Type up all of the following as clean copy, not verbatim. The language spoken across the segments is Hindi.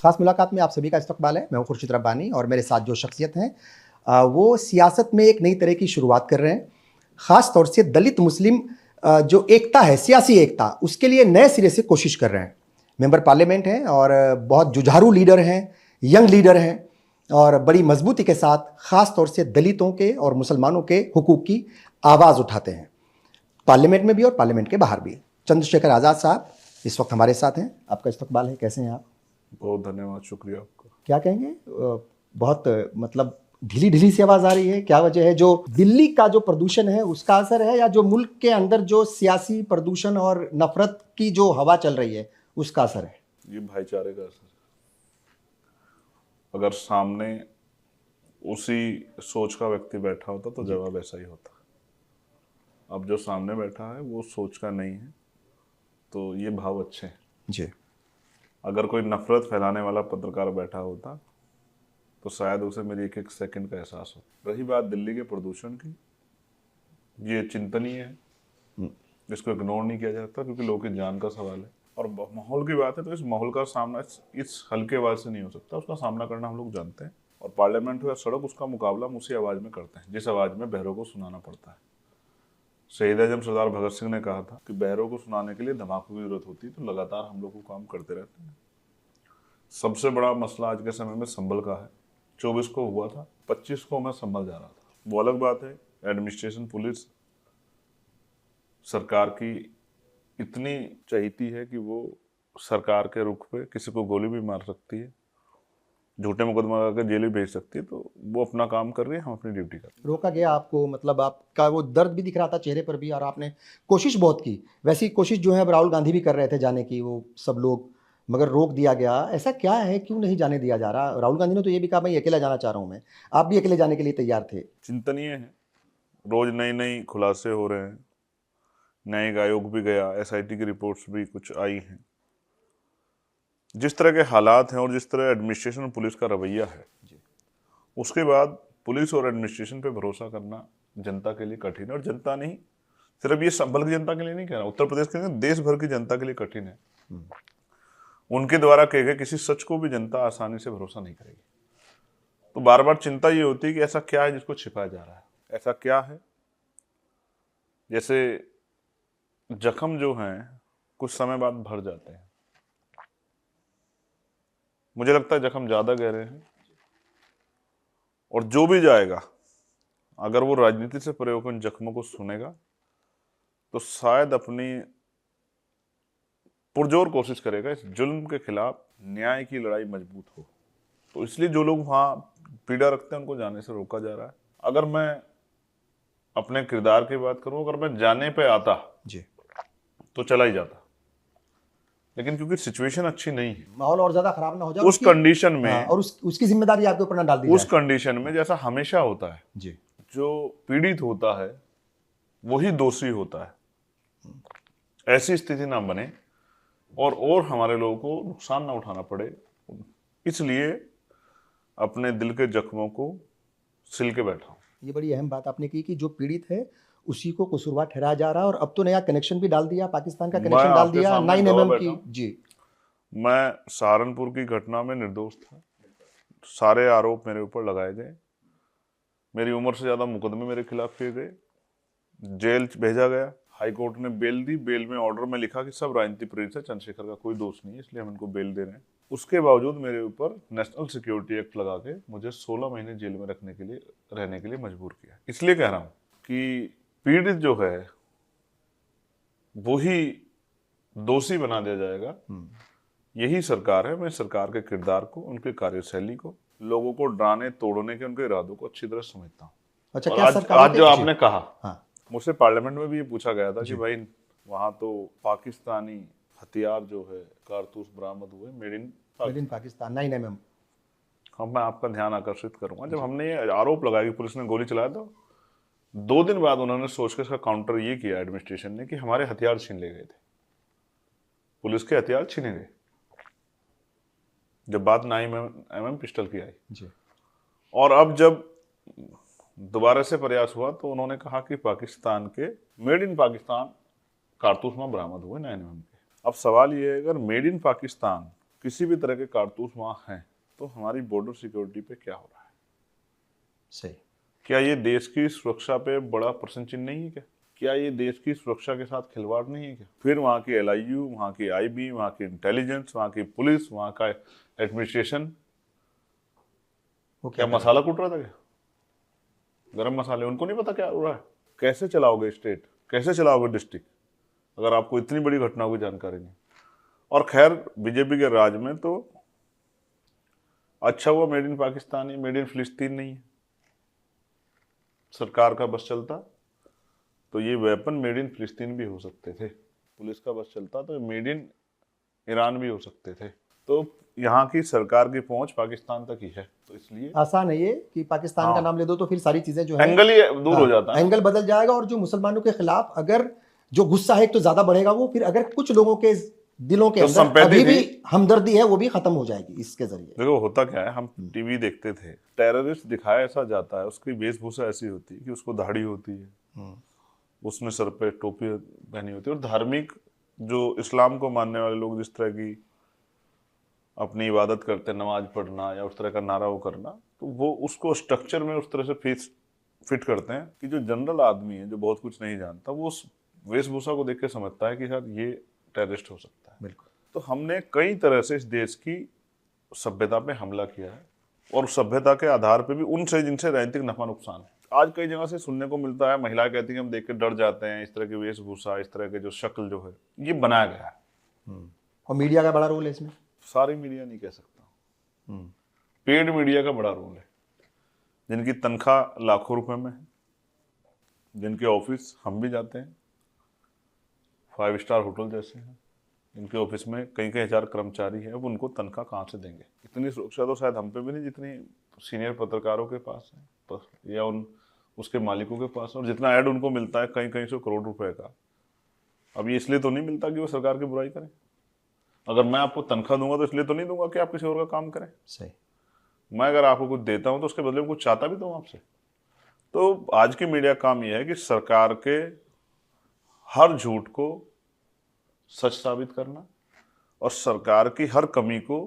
खास मुलाकात में आप सभी का इस्तकबाल है। मैं हूं खुर्शीद रब्बानी और मेरे साथ जो शख्सियत हैं वो सियासत में एक नई तरह की शुरुआत कर रहे हैं। ख़ास तौर से दलित मुस्लिम जो एकता है, सियासी एकता, उसके लिए नए सिरे से कोशिश कर रहे हैं। मेंबर पार्लियामेंट हैं और बहुत जुझारू लीडर हैं, यंग लीडर हैं और बड़ी मजबूती के साथ ख़ास तौर से दलितों के और मुसलमानों के हुकूक की आवाज़ उठाते हैं, पार्लियामेंट में भी और पार्लियामेंट के बाहर भी। चंद्रशेखर आज़ाद साहब इस वक्त हमारे साथ हैं। आपका इस्तकबाल है, कैसे हैं आप? बहुत धन्यवाद, शुक्रिया आपका। क्या कहेंगे, बहुत मतलब ढीली ढीली सी आवाज आ रही है, क्या वजह है? जो दिल्ली का जो प्रदूषण है उसका असर है या जो मुल्क के अंदर जो सियासी प्रदूषण और नफरत की जो हवा चल रही है उसका असर है? ये भाईचारे का असर है। अगर सामने उसी सोच का व्यक्ति बैठा होता तो जवाब ऐसा ही होता। अब जो सामने बैठा है वो सोच का नहीं है, तो ये भाव अच्छे हैं जी। अगर कोई नफरत फैलाने वाला पत्रकार बैठा होता तो शायद उसे मेरी एक एक सेकंड का एहसास हो। रही बात दिल्ली के प्रदूषण की, ये चिंतनीय है, इसको इग्नोर नहीं किया जा सकता क्योंकि लोगों की जान का सवाल है। और माहौल की बात है तो इस माहौल का सामना इस हल्के आवाज से नहीं हो सकता, उसका सामना करना हम लोग जानते हैं। और पार्लियामेंट हो या सड़क, उसका मुकाबला हम उसी आवाज़ में करते हैं जिस आवाज़ में बहरों को सुनाना पड़ता है। शहीद आजम सरदार भगत सिंह ने कहा था कि बहरों को सुनाने के लिए धमाकों की जरूरत होती है, तो लगातार हम लोग को काम करते रहते हैं। सबसे बड़ा मसला आज के समय में संभल का है। 24 को हुआ था, 25 को मैं संभल जा रहा था। वो अलग बात है, एडमिनिस्ट्रेशन, पुलिस सरकार की इतनी चहीती है कि वो सरकार के रुख पे किसी को गोली भी मार सकती है, झूठे मुकदमा लगाकर जेल भी भेज सकती है। तो वो अपना काम कर रही है, हम अपनी ड्यूटी कर रहे हैं। रोका गया आपको, मतलब आपका वो दर्द भी दिख रहा था चेहरे पर भी और आपने कोशिश बहुत की। वैसी कोशिश जो है अब राहुल गांधी भी कर रहे थे जाने की, वो सब लोग, मगर रोक दिया गया। ऐसा क्या है, क्यों नहीं जाने दिया जा रहा? राहुल गांधी ने तो ये भी कहा मैं अकेला जाना चाह रहा हूँ, मैं, आप भी अकेले जाने के लिए तैयार थे। चिंतनीय है, रोज नई नई खुलासे हो रहे हैं। न्यायिक आयोग भी गया, एसआईटी की रिपोर्ट्स भी कुछ आई हैं। जिस तरह के हालात हैं और जिस तरह एडमिनिस्ट्रेशन और पुलिस का रवैया है, उसके बाद पुलिस और एडमिनिस्ट्रेशन पे भरोसा करना जनता के लिए कठिन है। और जनता नहीं, सिर्फ ये संभल की जनता के लिए नहीं कह रहा, उत्तर प्रदेश के नहीं, देश भर की जनता के लिए कठिन है। उनके द्वारा कहे गए किसी सच को भी जनता आसानी से भरोसा नहीं करेगी। तो बार बार चिंता ये होती है कि ऐसा क्या है जिसको छिपाया जा रहा है, ऐसा क्या है। जैसे जख्म जो हैं कुछ समय बाद भर जाते हैं, मुझे लगता है जख्म ज्यादा गहरे हैं। और जो भी जाएगा, अगर वो राजनीति से परे होकर उन जख्मों को सुनेगा तो शायद अपनी पुरजोर कोशिश करेगा इस जुल्म के खिलाफ न्याय की लड़ाई मजबूत हो। तो इसलिए जो लोग वहां पीड़ा रखते हैं उनको जाने से रोका जा रहा है। अगर मैं अपने किरदार की बात करूं, अगर मैं जाने पे आता जी तो चला ही जाता, लेकिन क्योंकि सिचुएशन अच्छी नहीं है, माहौल और ज्यादा खराब ना हो जाए उस कंडीशन में, और उसकी जिम्मेदारी आपके ऊपर ना डाल दी उस जाए। कंडीशन में जैसा हमेशा होता है जी, जो पीड़ित होता है वही दोषी होता है। ऐसी स्थिति ना बने और हमारे लोगों को नुकसान ना उठाना पड़े, इसलिए अपने दिल के जख्मों को सिल के बैठा हूं। ये बड़ी अहम बात आपने की कि जो पीड़ित है उसी को कसूरवार ठहराया जा रहा है। और अब तो नया कनेक्शन भी डाल दिया, पाकिस्तान का कनेक्शन डाल दिया 9mm की। जी, मैं सहारनपुर की घटना में निर्दोष था, सारे आरोप मेरे ऊपर लगाए गए, मेरी उम्र से ज्यादा मुकदमे मेरे खिलाफ किए गए, जेल भेजा गया, हाई कोर्ट ने बेल दी। बेल में ऑर्डर में लिखा कि सब राजनीति प्रेरित है, चंद्रशेखर का कोई दोष नहीं है, इसलिए हम इनको बेल दे रहे हैं। उसके बावजूद मेरे ऊपर नेशनल सिक्योरिटी एक्ट लगा के मुझे 16 महीने जेल में रहने के लिए मजबूर किया। इसलिए कह रहा हूं कि पीड़ित जो है वही दोषी बना दिया जाएगा। यही सरकार है। मैं सरकार के किरदार को, उनके कार्यशैली को, लोगों को डराने तोड़ने के उनके इरादों को अच्छी तरह समझता हूँ। अच्छा, और क्या आज जो आपने कहा, हाँ, मुझसे पार्लियामेंट में भी ये पूछा गया था कि भाई वहां तो पाकिस्तानी हथियार जो है, कारतूस बरामद हुए, मेड इन पाकिस्तान 9mm। हाँ, मैं आपका ध्यान आकर्षित करूंगा, जब हमने ये आरोप लगाया कि पुलिस ने गोली चलाया तो 2 दिन बाद उन्होंने सोच के इसका काउंटर ये किया एडमिनिस्ट्रेशन ने कि हमारे हथियार छीन ले गए थे। पुलिस के हथियार छीने गए जब बात 9mm पिस्टल की आई जी। और अब जब दोबारा से प्रयास हुआ तो उन्होंने कहा कि पाकिस्तान के मेड इन पाकिस्तान कारतूस में बरामद हुए 9mm के। अब सवाल ये है, अगर मेड इन पाकिस्तान किसी भी तरह के कारतूस वहाँ हैं, तो हमारी बॉर्डर सिक्योरिटी पे क्या हो रहा है? सही। क्या ये देश की सुरक्षा पे बड़ा प्रश्न चिन्ह नहीं है क्या? क्या ये देश की सुरक्षा के साथ खिलवाड़ नहीं है क्या? फिर वहाँ की LIU, वहाँ की IB, वहाँ की इंटेलिजेंस, वहाँ की पुलिस, वहाँ का एडमिनिस्ट्रेशन वो क्या कर रहा मसाला कूट रहा था क्या? गरम मसाले, उनको नहीं पता क्या हो रहा है? कैसे चलाओगे स्टेट, कैसे चलाओगे डिस्ट्रिक्ट, अगर आपको इतनी बड़ी घटनाओं की जानकारी नहीं? और खैर बीजेपी के राज में तो अच्छा हुआ मेड इन पाकिस्तान है, मेड इन फिलिस्तीन नहीं है। सरकार का बस चलता तो ये वेपन मेड इन फिलिस्तीन भी हो सकते थे, पुलिस का बस चलता तो मेड इन ईरान भी हो सकते थे। तो यहाँ की सरकार की पहुंच पाकिस्तान तक ही है, तो इसलिए आसान है ये कि पाकिस्तान का हाँ, नाम ले दो तो फिर सारी चीजें जो है एंगल ही दूर हो जाता है। एंगल बदल जाएगा, और जो मुसलमानों के खिलाफ अगर जो गुस्सा है एक तो ज्यादा बढ़ेगा, वो फिर अगर कुछ लोगों के दिलों के तो अंदर संपैथी अभी भी थी। हमदर्दी है वो भी खत्म हो जाएगी इसके जरिए। देखो होता क्या है, हम टीवी देखते थे, टेररिस्ट दिखाया ऐसा जाता है, उसकी वेशभूषा ऐसी होती है कि उसको दाढ़ी होती है, उसने सर पे टोपी पहनी होती है, और धार्मिक जो इस्लाम को मानने वाले लोग जिस तरह की अपनी इबादत करते हैं, नमाज पढ़ना या उस तरह का नारा वो करना, तो वो उसको स्ट्रक्चर में उस तरह से फिट करते हैं कि जो जनरल आदमी है, जो बहुत कुछ नहीं जानता, वो उस वेशभूषा को देख के समझता है कि शायद ये टेररिस्ट हो सकता है। बिल्कुल। तो हमने कई तरह से इस देश की सभ्यता पे हमला किया है, और सभ्यता के आधार पे भी उनसे जिनसे राजनीतिक नफा नुकसान है। आज कई जगह से सुनने को मिलता है, महिलाएं कहती हैं हम देख के डर जाते हैं, इस तरह की वेशभूषा, इस तरह के जो शक्ल जो है ये बनाया गया है। और मीडिया का बड़ा रोल है इसमें। सारी मीडिया नहीं कह सकता, पेड मीडिया का बड़ा रोल है, जिनकी तनख्वाह लाखों रुपए में है, जिनके ऑफिस हम भी जाते हैं, 5 स्टार होटल जैसे हैं, इनके ऑफिस में कई कई हजार कर्मचारी हैं, अब उनको तनख्वाह कहाँ से देंगे? इतनी सुरक्षा तो शायद हम पे भी नहीं जितनी सीनियर पत्रकारों के पास है, या उसके मालिकों के पास, और जितना ऐड उनको मिलता है कई कई सौ करोड़ रुपए का। अब ये इसलिए तो नहीं मिलता कि वो सरकार की बुराई करें। अगर मैं आपको तनख्वाह दूंगा तो इसलिए तो नहीं दूंगा कि आप किसी और का काम करें। सही। मैं अगर आपको कुछ देता हूं तो उसके बदले में कुछ चाहता भी तो हूं आपसे। तो आज की मीडिया का काम यह है कि सरकार के हर झूठ को सच साबित करना, और सरकार की हर कमी को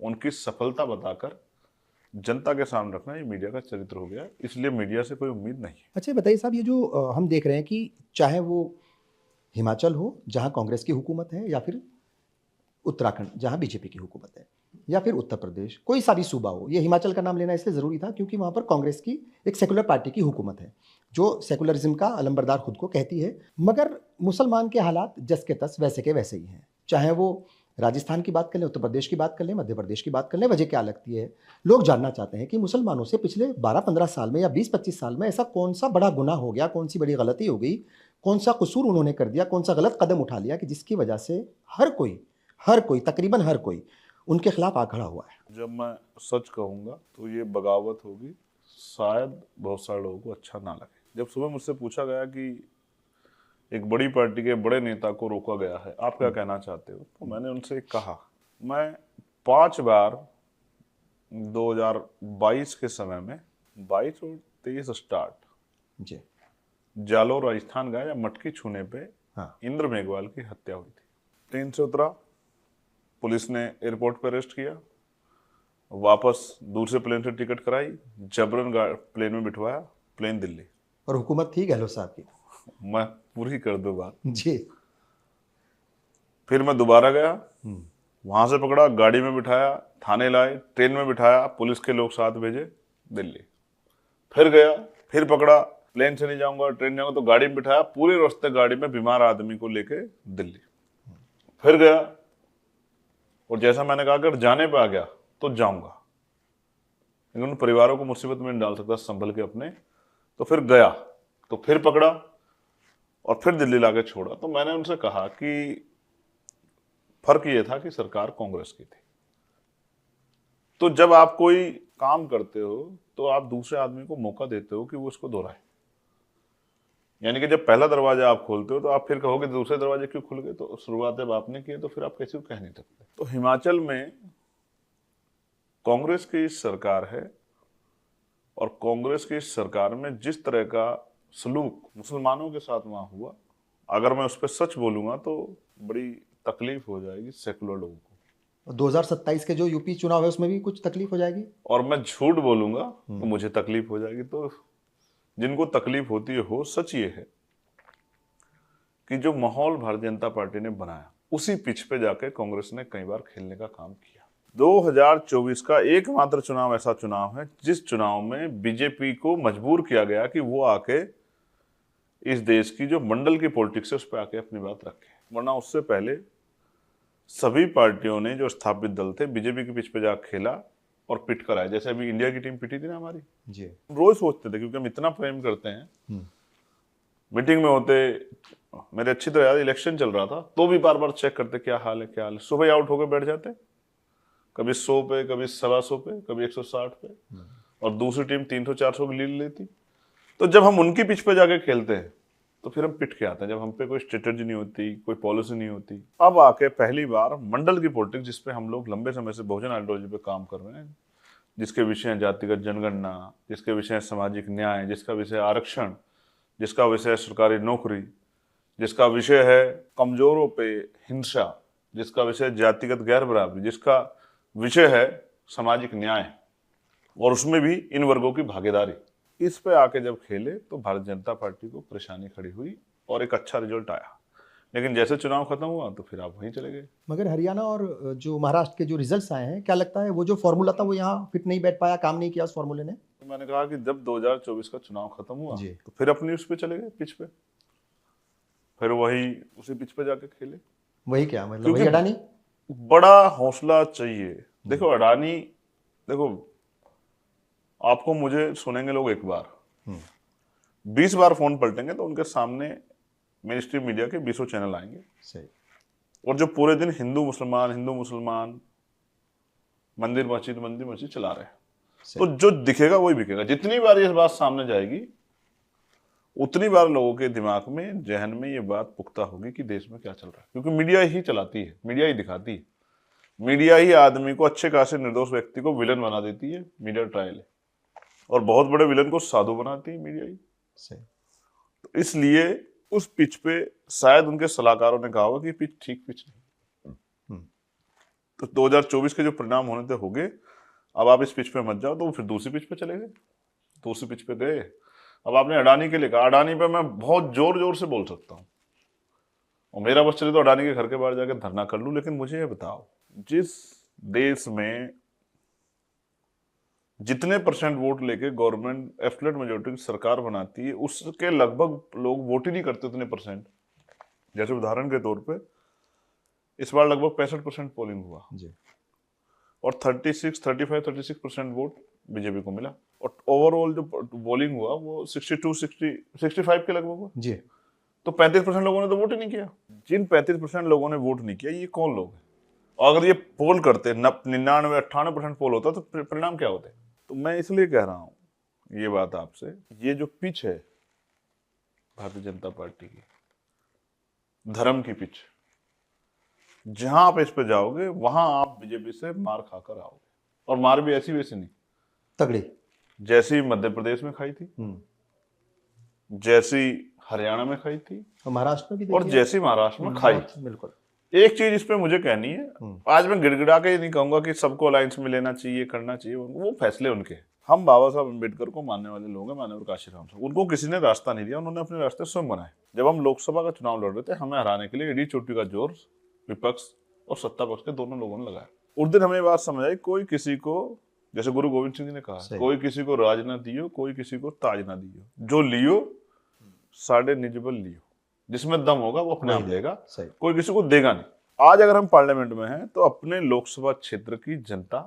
उनकी सफलता बताकर जनता के सामने रखना, ये मीडिया का चरित्र हो गया। इसलिए मीडिया से कोई उम्मीद नहीं है। अच्छा बताइए साहब, ये जो हम देख रहे हैं कि चाहे वो हिमाचल हो जहां कांग्रेस की हुकूमत है, या फिर उत्तराखंड जहां बीजेपी की हुकूमत है, या फिर उत्तर प्रदेश, कोई सा भी सूबा हो, ये हिमाचल का नाम लेना इसलिए ज़रूरी था क्योंकि वहाँ पर कांग्रेस की एक सेकुलर पार्टी की हुकूमत है जो सेकुलरिज्म का अलंबरदार खुद को कहती है। मगर मुसलमान के हालात जस के तस वैसे के वैसे ही हैं, चाहे वो राजस्थान की बात कर लें, उत्तर प्रदेश की बात कर लें, मध्य प्रदेश की बात कर लें। वजह क्या लगती है? लोग जानना चाहते हैं कि मुसलमानों से पिछले 12-15 साल में या 20-25 साल में ऐसा कौन सा बड़ा गुनाह हो गया, कौन सी बड़ी गलती हो गई, कौन सा कसूर उन्होंने कर दिया, कौन सा गलत कदम उठा लिया कि जिसकी वजह से हर कोई तकरीबन हर कोई उनके खिलाफ आ खड़ा हुआ है। जब मैं सच कहूंगा तो ये बगावत होगी, शायद बहुत सारे लोगों को अच्छा ना लगे। जब सुबह मुझसे पूछा गया कि एक बड़ी पार्टी के बड़े नेता को रोका गया है, आप क्या कहना चाहते हो, तो मैंने उनसे कहा, मैं 5 बार 2022 के समय में 22 और 23 स्टार्ट जी। जालोर राजस्थान गया, या मटकी छूने पे हाँ। इंद्र मेघवाल की हत्या हुई थी। ट्रेन से उतरा, पुलिस ने एयरपोर्ट पर अरेस्ट किया, वापस दूसरे प्लेन से टिकट कराई, जबरन प्लेन में बिठवाया, प्लेन दिल्ली। और हुकूमत थी गहलोत साहब की। मैं पूरी कर दूं बात। जी। फिर मैं दोबारा गया, वहां से पकड़ा, गाड़ी में बिठाया, थाने लाए, ट्रेन में बिठाया, पुलिस के लोग साथ भेजे, दिल्ली। फिर गया, फिर पकड़ा, प्लेन से नहीं जाऊंगा, ट्रेन जाऊंगा, तो गाड़ी में बिठाया, पूरे रास्ते गाड़ी में बीमार आदमी को लेके दिल्ली। फिर गया, और जैसा मैंने कहा अगर जाने पे आ गया तो जाऊंगा, लेकिन उन परिवारों को मुसीबत में नहीं डाल सकता संभल के अपने। तो फिर गया, तो फिर पकड़ा, और फिर दिल्ली लाके छोड़ा। तो मैंने उनसे कहा कि फर्क ये था कि सरकार कांग्रेस की थी। तो जब आप कोई काम करते हो तो आप दूसरे आदमी को मौका देते हो कि वो उसको दोहराए। यानी कि जब पहला दरवाजा आप खोलते हो तो आप फिर कहोगे दूसरे दरवाजे क्यों खुल गए, तो शुरुआत जब आपने की तो फिर आप किसी को कह नहीं सकते। तो हिमाचल में कांग्रेस की सरकार है, और कांग्रेस की सरकार में जिस तरह का सलूक मुसलमानों के साथ वहां हुआ, अगर मैं उस पर सच बोलूंगा तो बड़ी तकलीफ हो जाएगी सेकुलर लोगों को। 2027 के जो यूपी चुनाव है उसमें भी कुछ तकलीफ हो जाएगी? और मैं झूठ बोलूंगा तो मुझे तकलीफ हो जाएगी। तो जिनको तकलीफ होती है हो, सच ये है कि जो माहौल भारतीय जनता पार्टी ने बनाया उसी पिच पे जाके कांग्रेस ने कई बार खेलने का काम किया। 2024 का एकमात्र चुनाव ऐसा चुनाव है जिस चुनाव में बीजेपी को मजबूर किया गया कि वो आके इस देश की जो मंडल की पॉलिटिक्स है उस पर आके अपनी बात रखे। वरना उससे पहले सभी पार्टियों ने जो स्थापित दल थे बीजेपी के पिच पे जाकर खेला और पिट कर आए। जैसे अभी इंडिया की टीम पिटी थी ना हमारी जी, रोज सोचते थे क्योंकि हम इतना प्रेम करते हैं। मीटिंग में होते, मेरे अच्छी तरह याद, इलेक्शन चल रहा था तो भी बार बार चेक करते क्या हाल है क्या हाल है। सुबह आउट होकर बैठ जाते, कभी 100 पे, कभी 125 पे, कभी 160 पे, और दूसरी टीम 300-400 की लीड लेती। तो जब हम उनकी पिच पे जाके खेलते हैं तो फिर हम पिट के आते हैं, जब हम पे कोई स्ट्रेटेजी नहीं होती, कोई पॉलिसी नहीं होती। अब आके पहली बार मंडल की पॉलिटिक्स जिसपे हम लोग लंबे समय से बहुजन आइडियोलॉजी पे काम कर रहे हैं, जिसके विषय है जातिगत जनगणना, जिसके विषय है सामाजिक न्याय, जिसका विषय आरक्षण, जिसका विषय है सरकारी नौकरी, जिसका विषय है कमजोरों पे हिंसा, जिसका विषय है जातिगत गैर बराबरी, जिसका विषय है सामाजिक न्याय और उसमें भी इन वर्गों की भागीदारी। इस पे आके जब खेले तो भारतीय जनता पार्टी को परेशानी खड़ी हुई और एक अच्छा रिजल्ट आया। लेकिन जैसे चुनाव खत्म हुआ तो फिर आप वहीं चले गए। मगर हरियाणा और जो महाराष्ट्र के जो रिजल्ट्स आए हैं, क्या लगता है वो जो फॉर्मूला था वो यहाँ फिट नहीं बैठ पाया, काम नहीं किया उस फॉर्मूले ने? तो मैंने कहा कि जब 2024 का चुनाव खत्म हुआ जी। तो फिर अपनी उस पे चले गए, पिच पे, फिर वही उसी पिच पे जाके खेले। वही क्या मतलब, क्योंकि वही अडानी? बड़ा हौसला चाहिए। देखो अडानी, देखो आपको मुझे सुनेंगे लोग एक बार, 20 बार फोन पलटेंगे तो उनके सामने मेन स्ट्रीम मीडिया के 20 चैनल आएंगे। सही। और जो पूरे दिन हिंदू मुसलमान मंदिर मस्जिद चला रहे हैं, तो जो दिखेगा वही बिकेगा। जितनी बार ये बात सामने जाएगी उतनी बार लोगों के दिमाग में, जहन में ये बात पुख्ता होगी कि देश में क्या चल रहा है। क्योंकि मीडिया ही चलाती है, मीडिया ही दिखाती है, मीडिया ही आदमी को, अच्छे खासे निर्दोष व्यक्ति को विलन बना देती है। मीडिया ट्रायल है, और बहुत बड़े विलन को साधु बनाती है मीडिया ही। सही। तो इसलिए उस पिच पे शायद उनके सलाहकारों ने कहा होगा कि पिच ठीक पिच नहीं। तो 2024 के जो परिणाम होने थे हो गए। अब आप इस पिच पे मत जाओ, तो फिर दूसरी पिच पे चले गए, दूसरी पिच पे गए। अब आपने अडानी के लिए कहा, अडानी पे मैं बहुत जोर जोर से बोल सकता हूँ और मेरा बस चले तो अडानी के घर के बाहर जाकर धरना कर लूं। लेकिन मुझे ये बताओ, जिस देश में जितने परसेंट वोट लेके गवर्नमेंट एब्सोल्यूट मेजॉरिटी की सरकार बनाती है, उसके लगभग लोग वोट ही नहीं करते उतने परसेंट। जैसे उदाहरण के तौर पे इस बार लगभग 65% पोलिंग हुआ जी। और 35-36% वोट बीजेपी को मिला। और ओवरऑल जो पोलिंग हुआ वो 62-65 के लगभग हुआ जी। तो 35% लोगों ने तो वोट ही नहीं किया। जिन 35% लोगों ने वोट नहीं किया, ये कौन लोग हैं? और अगर ये पोल करते 99-98% पोल होता तो परिणाम क्या होते? तो मैं इसलिए कह रहा हूं ये बात आपसे, ये जो पिच है भारतीय जनता पार्टी की, धर्म की पिच, जहां आप इस पे जाओगे वहां आप बीजेपी से मार खाकर आओगे। और मार भी ऐसी वैसी नहीं, तगड़ी, जैसी मध्य प्रदेश में खाई थी, जैसी हरियाणा में खाई थी, महाराष्ट्र में भी, और जैसी महाराष्ट्र में खाई। बिल्कुल। एक चीज इस पे मुझे कहनी है, आज मैं गिड़गिड़ा के नहीं कहूंगा कि सबको अलायंस में लेना चाहिए, करना चाहिए, वो फैसले उनके। हम बाबा साहब अम्बेडकर को मानने वाले लोग हैं, मानव काशीराम साहब, उनको किसी ने रास्ता नहीं दिया, उन्होंने अपने रास्ते स्वयं बनाए। जब हम लोकसभा का चुनाव लड़ रहे थे, हमें हराने के लिए एडी चोटी का जोर विपक्ष और सत्ता पक्ष के दोनों लोगों ने लगाया। उस दिन हमें बात समझ आई, कोई किसी को, जैसे गुरु गोविंद सिंह जी ने कहा, कोई किसी को राज ना दियो, कोई किसी को ताज ना दियो, जो लियो साढ़े निजबल लियो, जिसमें दम होगा वो अपने आप देगा, कोई किसी को देगा नहीं। आज अगर हम पार्लियामेंट में हैं तो अपने लोकसभा क्षेत्र की जनता,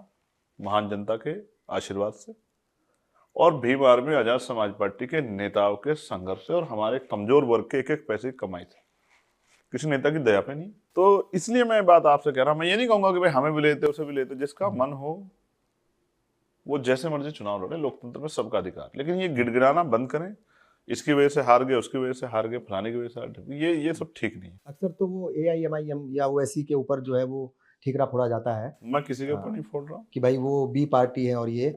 महान जनता के आशीर्वाद से और भीम आर्मी आजाद समाज पार्टी के नेताओं के संघर्ष से और हमारे कमजोर वर्ग के एक एक पैसे की कमाई से, किसी नेता की दया पे नहीं। तो इसलिए मैं बात आपसे कह रहा हूं, मैं ये नहीं कहूंगा कि भाई हमें भी लेते उसे भी लेते, जिसका मन हो वो जैसे मर्जी चुनाव लड़े, लोकतंत्र में सबका अधिकार। लेकिन ये गिड़गिड़ाना बंद करें, इसकी वजह से हार गए, उसकी वजह से हार गए, फलाने की वजह से हार गए, ये सब ठीक नहीं है। अक्सर तो वो AIMIM या ओवैसी के ऊपर जो है वो ठीकरा फोड़ा जाता है। मैं किसी के ऊपर नहीं फोड़ रहा हूँ कि भाई वो बी पार्टी है और ये।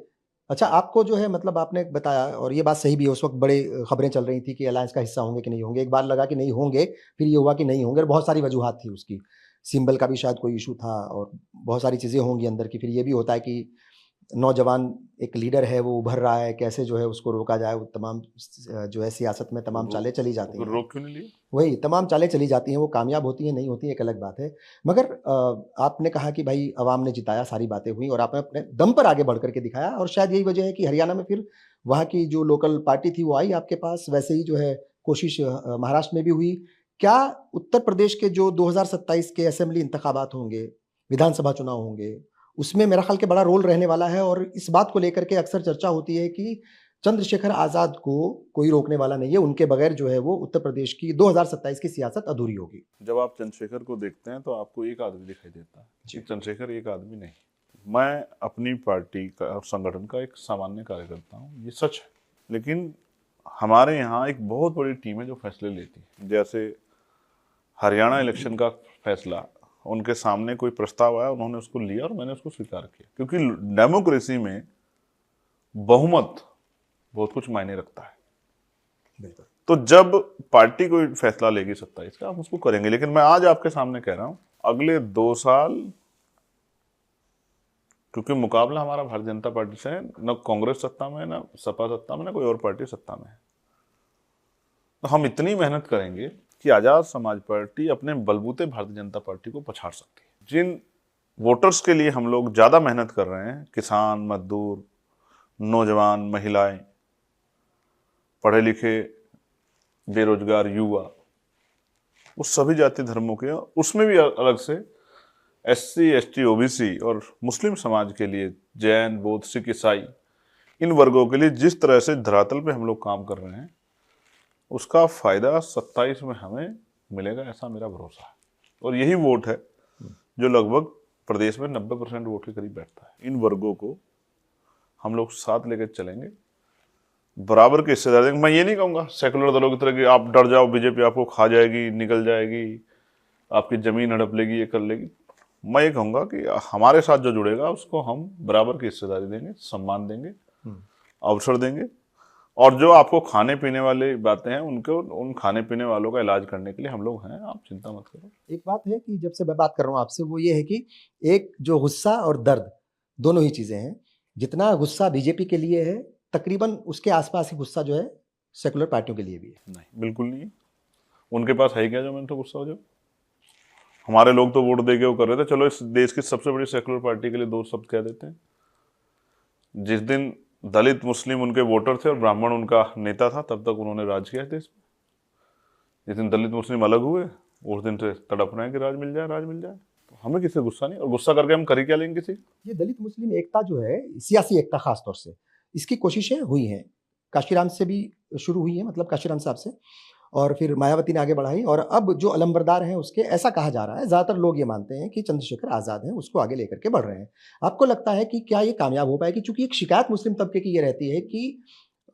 अच्छा, आपको जो है मतलब आपने बताया, और ये बात सही भी है, उस वक्त बड़े खबरें चल रही थी कि अलायंस का हिस्सा होंगे कि नहीं होंगे। एक बार लगा कि नहीं होंगे, फिर ये हुआ कि नहीं होंगे, और बहुत सारी वजूहात थी उसकी। सिंबल का भी शायद कोई इशू था और बहुत सारी चीज़ें होंगी अंदर की। फिर ये भी होता है कि नौजवान एक लीडर है, वो उभर रहा है, कैसे जो है उसको रोका जाए, वो तमाम जो है सियासत में तमाम चालें चली तो जाती फिर हैं। रोक क्यों नहीं लिए? वही तमाम चालें चली जाती हैं, वो कामयाब होती हैं, नहीं होती हैं, एक अलग बात है। मगर आपने कहा कि भाई अवाम ने जिताया, सारी बातें हुई और आपने अपने दम पर आगे बढ़ कर के दिखाया और शायद यही वजह है कि हरियाणा में फिर वहाँ की जो लोकल पार्टी थी, वो आई आपके पास। वैसे ही जो है कोशिश महाराष्ट्र में भी हुई। क्या उत्तर प्रदेश के जो 2027 के असेंबली इंतखाबात होंगे, विधानसभा चुनाव होंगे, उसमें मेरा ख़्याल कि बड़ा रोल रहने वाला है और इस बात को लेकर के अक्सर चर्चा होती है कि चंद्रशेखर आज़ाद को कोई रोकने वाला नहीं है, उनके बगैर जो है वो उत्तर प्रदेश की 2027 की सियासत अधूरी होगी। जब आप चंद्रशेखर को देखते हैं तो आपको एक आदमी दिखाई देता है जी। कि चंद्रशेखर एक आदमी नहीं। मैं अपनी पार्टी का और संगठन का एक सामान्य कार्यकर्ता हूँ, ये सच है। लेकिन हमारे यहाँ एक बहुत बड़ी टीम है जो फैसले लेती है। जैसे हरियाणा इलेक्शन का फैसला, उनके सामने कोई प्रस्ताव आया, उन्होंने उसको लिया और मैंने उसको स्वीकार किया, क्योंकि डेमोक्रेसी में बहुमत बहुत कुछ मायने रखता है। बिल्कुल। तो जब पार्टी कोई फैसला लेगी 27 का, हम उसको करेंगे। लेकिन मैं आज आपके सामने कह रहा हूं, अगले 2 साल, क्योंकि मुकाबला हमारा भारतीय जनता पार्टी से है, न कांग्रेस सत्ता में, न सपा सत्ता में, न कोई और पार्टी सत्ता में है, तो हम इतनी मेहनत करेंगे कि आजाद समाज पार्टी अपने बलबूते भारतीय जनता पार्टी को पछाड़ सकती है। जिन वोटर्स के लिए हम लोग ज्यादा मेहनत कर रहे हैं, किसान, मजदूर, नौजवान, महिलाएं, पढ़े लिखे, बेरोजगार युवा, वो सभी जाति धर्मों के, उसमें भी अलग से SC, ST, OBC और मुस्लिम समाज के लिए, जैन, बौद्ध, सिख, ईसाई, इन वर्गों के लिए जिस तरह से धरातल पे हम लोग काम कर रहे हैं, उसका फायदा 27 में हमें मिलेगा, ऐसा मेरा भरोसा है। और यही वोट है जो लगभग प्रदेश में 90% वोट के करीब बैठता है। इन वर्गों को हम लोग साथ लेकर चलेंगे, बराबर की हिस्सेदारी देंगे। मैं ये नहीं कहूँगा सेकुलर दलों की तरह कि आप डर जाओ, बीजेपी आपको खा जाएगी, निकल जाएगी, आपकी जमीन हड़प लेगी, ये कर लेगी। मैं ये कहूँगा कि हमारे साथ जो जुड़ेगा उसको हम बराबर की हिस्सेदारी देंगे, सम्मान देंगे, अवसर देंगे, और जो आपको खाने पीने वाली बातें हैं, उनको, उन खाने पीने वालों का इलाज करने के लिए हम लोग हैं, आप चिंता मत करो। एक बात है कि जब से मैं बात कर रहा हूँ आपसे, वो ये है कि एक जो गुस्सा और दर्द, दोनों ही चीज़ें हैं। जितना गुस्सा बीजेपी के लिए है, तकरीबन उसके आस-पास ही गुस्सा जो है सेकुलर पार्टियों के लिए भी है। नहीं, बिल्कुल नहीं है। उनके पास है क्या जो मैंने तो गुस्सा हो जाओ? हमारे लोग तो वोट देके वो कर रहे थे। चलो इस देश की सबसे बड़ी सेकुलर पार्टी के लिए 2 शब्द कह देते हैं। जिस दिन दलित मुस्लिम उनके वोटर थे और ब्राह्मण उनका नेता था, तब तक उन्होंने राज किया देश में। जिस दिन दलित मुस्लिम अलग हुए, उस दिन से तड़प रहे हैं कि राज मिल जाए, राज मिल जाए। तो हमें किसी गुस्सा नहीं, और गुस्सा करके हम कर ही क्या लेंगे किसी। ये दलित मुस्लिम एकता जो है, सियासी एकता खास तौर से, इसकी कोशिशें हुई हैं। काशीराम से भी शुरू हुई हैं, मतलब काशीराम साहब से, और फिर मायावती ने आगे बढ़ाई और अब जो अलंबरदार हैं उसके, ऐसा कहा जा रहा है, ज़्यादातर लोग ये मानते हैं कि चंद्रशेखर आज़ाद हैं, उसको आगे लेकर के बढ़ रहे हैं। आपको लगता है कि क्या ये कामयाब हो पाएगी? चूँकि एक शिकायत मुस्लिम तबके की ये रहती है कि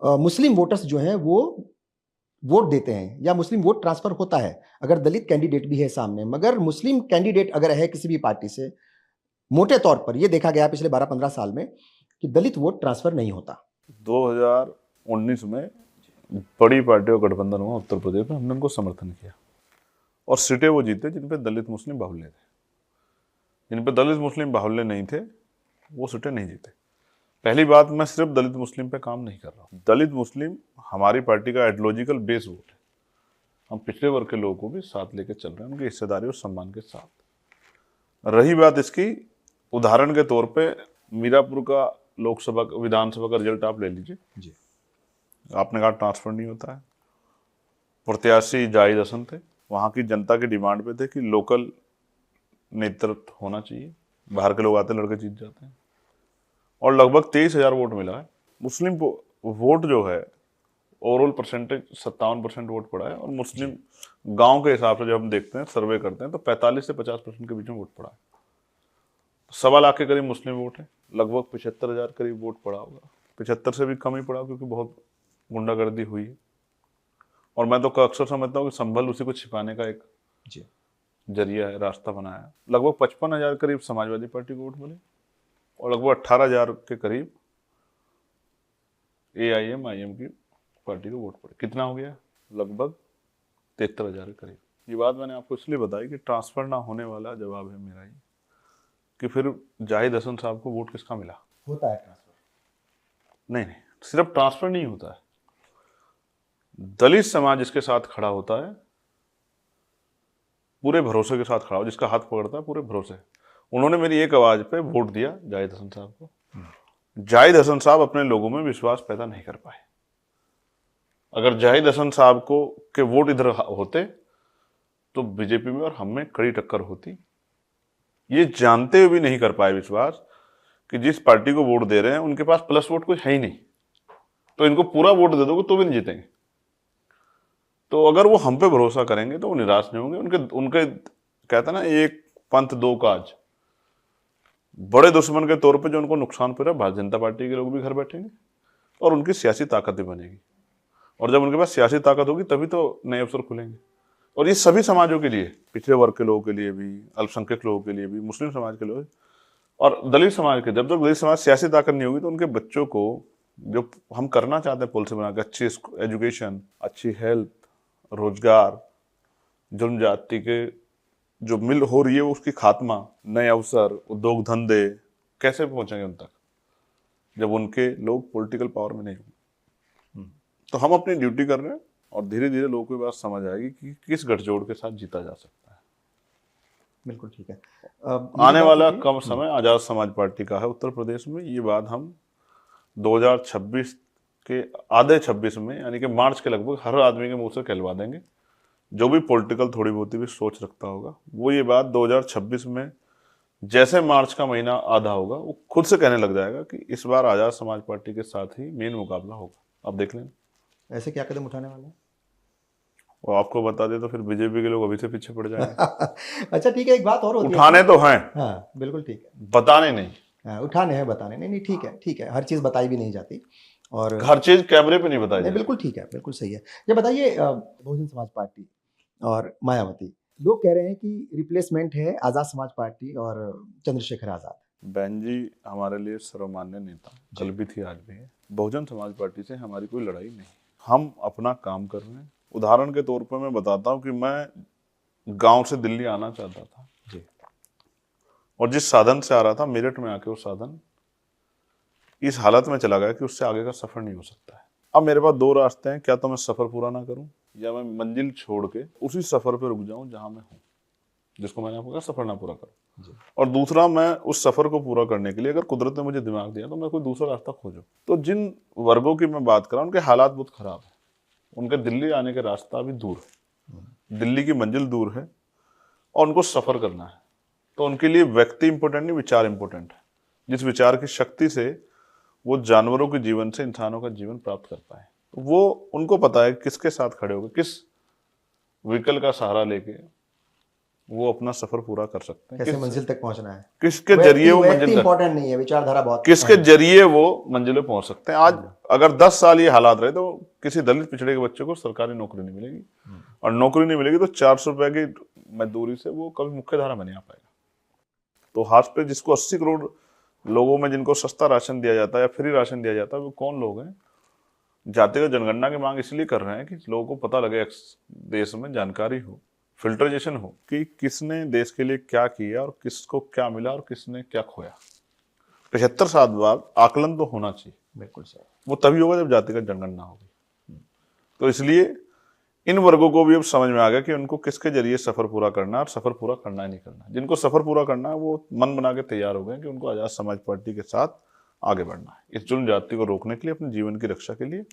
मुस्लिम वोटर्स जो हैं वो वोट देते हैं या मुस्लिम वोट ट्रांसफ़र होता है, अगर दलित कैंडिडेट भी है सामने, मगर मुस्लिम कैंडिडेट अगर है किसी भी पार्टी से, मोटे तौर पर ये देखा गया पिछले 12-15 साल में कि दलित वोट ट्रांसफ़र नहीं होता। 2019 में बड़ी पार्टियों का गठबंधन हुआ उत्तर प्रदेश में, हमने उनको समर्थन किया और सीटें वो जीते जिन पे दलित मुस्लिम बाहुल्य थे। जिन पे दलित मुस्लिम बाहुल्य नहीं थे, वो सीटें नहीं जीते। पहली बात, मैं सिर्फ दलित मुस्लिम पे काम नहीं कर रहा हूँ। दलित मुस्लिम हमारी पार्टी का आइडियोलॉजिकल बेस वोट है। हम पिछड़े वर्ग के लोगों को भी साथ लेकर चल रहे हैं, उनकी हिस्सेदारी और सम्मान के साथ। रही बात इसकी, उदाहरण के तौर पे मीरापुर का लोकसभा विधानसभा का रिजल्ट आप ले लीजिए जी। आपने कहा ट्रांसफर नहीं होता है। प्रत्याशी जाहिद हसन थे, वहाँ की जनता की डिमांड पे थे कि लोकल नेतृत्व होना चाहिए, बाहर के लोग आते लड़के जीत जाते हैं, और लगभग 23,000 वोट मिला है। मुस्लिम वोट जो है, ओवरऑल परसेंटेज 57% वोट पड़ा है, और मुस्लिम गांव के हिसाब से जब हम देखते हैं, सर्वे करते हैं, तो 45 से 50% के बीच में वोट पड़ा है। 1.25 लाख के करीब मुस्लिम वोट है, लगभग 75,000 करीब वोट पड़ा होगा। 75 से भी कम ही पड़ा, क्योंकि बहुत गुंडागर्दी हुई है। और मैं तो अक्सर समझता हूँ कि संभल उसी को छिपाने का एक जरिया है, रास्ता बनाया है। लगभग 55,000 करीब समाजवादी पार्टी को वोट मिले, और लगभग 18,000 के करीब AIM, IM की पार्टी को वोट पड़े। कितना हो गया? लगभग 73,000 के करीब। ये बात मैंने आपको इसलिए बताई कि ट्रांसफर ना होने वाला जवाब है मेरा ये, कि फिर जाहिद हसन साहब को वोट किसका मिला। होता है ट्रांसफर। नहीं नहीं, सिर्फ ट्रांसफर नहीं होता है, दलित समाज इसके साथ खड़ा होता है, पूरे भरोसे के साथ खड़ा हो, जिसका हाथ पकड़ता है पूरे भरोसे। उन्होंने मेरी एक आवाज पे वोट दिया जाहिद हसन साहब को। जाहिद हसन साहब अपने लोगों में विश्वास पैदा नहीं कर पाए। अगर जाहिद हसन साहब को के वोट इधर होते तो बीजेपी में और हम में कड़ी टक्कर होती। ये जानते हुए भी नहीं कर पाए विश्वास कि जिस पार्टी को वोट दे रहे हैं उनके पास प्लस वोट कोई है ही नहीं, तो इनको पूरा वोट दे दोगे तो भी नहीं जीतेंगे। तो अगर वो हम पे भरोसा करेंगे तो वो निराश नहीं होंगे। उनके कहता ना, एक पंथ दो काज। बड़े दुश्मन के तौर पे जो उनको नुकसान पहुंचा, भारतीय जनता पार्टी के लोग भी घर बैठेंगे और उनकी सियासी ताकत भी बनेगी। और जब उनके पास सियासी ताकत होगी तभी तो नए अवसर खुलेंगे। और ये सभी समाजों के लिए, पिछड़े वर्ग के लोगों के लिए भी, अल्पसंख्यक लोगों के लिए भी, मुस्लिम समाज के लोग और दलित समाज के। जब तक दलित समाज सियासी ताकत नहीं होगी तो उनके बच्चों को जो हम करना चाहते हैं पॉलिसी बना के, अच्छी एजुकेशन, अच्छी हेल्थ, रोजगार, जुल्म जाति के जो मिल हो रही है उसकी खात्मा, नए अवसर, उद्योग धंधे कैसे पहुंचेंगे उन तक जब उनके लोग पॉलिटिकल पावर में नहीं होंगे। तो हम अपनी ड्यूटी कर रहे हैं और धीरे धीरे लोगों को बात समझ आएगी कि किस गठजोड़ के साथ जीता जा सकता है। बिल्कुल ठीक है। आने वाला कम समय आजाद समाज पार्टी का है उत्तर प्रदेश में। ये बात हम 2026 के आधे 26 में, यानी कि मार्च के लगभग, हर आदमी के मुंह से कहलवा देंगे। जो भी पॉलिटिकल थोड़ी बहुत भी सोच रखता होगा वो ये बात 2026 में जैसे मार्च का महीना आधा होगा वो खुद से कहने लग जाएगा कि इस बार आजाद समाज पार्टी के साथ ही मेन मुकाबला होगा। आप देख लें ऐसे क्या कदम उठाने वाले हैं। वो आपको बता दे तो फिर बीजेपी के लोग अभी से पीछे पड़ जाएंगे। अच्छा ठीक है, एक बात और होती है। उठाने तो हैं, हाँ बिल्कुल ठीक है, बताने नहीं। हाँ उठाने हैं, बताने नहीं। नहीं ठीक है, ठीक है, हर चीज़ बताई भी नहीं जाती और हर चीज कैमरे पे नहीं बताई नहीं, जाती। बिल्कुल ठीक है, बिल्कुल सही है। ये बताइए, बहुजन समाज पार्टी और मायावती, लोग कह रहे हैं कि रिप्लेसमेंट है आज़ाद समाज पार्टी और चंद्रशेखर आज़ाद। बहन जी हमारे लिए सर्वमान्य नेता, कल भी थी आज भी है। बहुजन समाज पार्टी से हमारी कोई लड़ाई नहीं, हम अपना काम कर रहे हैं। उदाहरण के तौर पर मैं बताता हूँ कि मैं गांव से दिल्ली आना चाहता था जी, और जिस साधन से आ रहा था, मेरठ में आके वो साधन इस हालत में चला गया कि उससे आगे का सफर नहीं हो सकता है। अब मेरे पास दो रास्ते हैं, क्या तो मैं सफर पूरा ना करूं या मैं मंजिल छोड़ के उसी सफर पे रुक जाऊं जहां मैं हूं, जिसको मैंने आपको कहा सफर ना पूरा करूं। और दूसरा, मैं उस सफर को पूरा करने के लिए अगर कुदरत ने मुझे दिमाग दिया तो मैं कोई दूसरा रास्ता खोजूं। तो जिन वर्गों की मैं बात कर रहा हूं उनके हालात बहुत खराब है, उनके दिल्ली आने का रास्ता भी दूर है, दिल्ली की मंजिल दूर है और उनको सफर करना है। तो उनके लिए व्यक्ति इंपॉर्टेंट नहीं, विचार इंपॉर्टेंट है। जिस विचार की शक्ति से वो जानवरों के जीवन से इंसानों का जीवन प्राप्त कर पाए, तो वो उनको पता है किसके साथ खड़े होकर, किस व्हीकल का सहारा लेके वो अपना सफर पूरा कर सकते हैं, कैसे मंजिल तक पहुंचना है, किसके जरिए वो मंजिल इंपॉर्टेंट नहीं है, विचारधारा बहुत, किसके जरिए वो मंजिल पे पहुंच सकते हैं। आज अगर 10 साल ये हालात रहे तो किसी दलित पिछड़े के बच्चे को सरकारी नौकरी नहीं मिलेगी, और नौकरी नहीं मिलेगी तो 400 रुपए की मजदूरी से वो कभी मुख्य धारा में नहीं आ पाएगा। तो हाथ पे जिसको 80 करोड़ लोगों में जिनको सस्ता राशन दिया जाता है या फ्री राशन दिया जाता है, वो कौन लोग हैं? जातिगत जनगणना की मांग इसलिए कर रहे हैं कि लोगों को पता लगे, देश में जानकारी हो, फिल्टराइजेशन हो कि किसने देश के लिए क्या किया और किसको क्या मिला और किसने क्या खोया। 75 साल बाद आकलन तो होना चाहिए। बिल्कुल सही। वो तभी होगा जब जातिगत जनगणना होगी। तो इसलिए इन वर्गों को भी अब समझ में आ गया कि उनको किसके जरिए सफर पूरा करना है और सफर पूरा करना ही नहीं करना। जिनको सफर पूरा करना है वो मन बना के तैयार हो गए कि उनको आजाद समाज पार्टी के साथ आगे बढ़ना है, इस जुल्म जाति को रोकने के लिए, अपने जीवन की रक्षा के लिए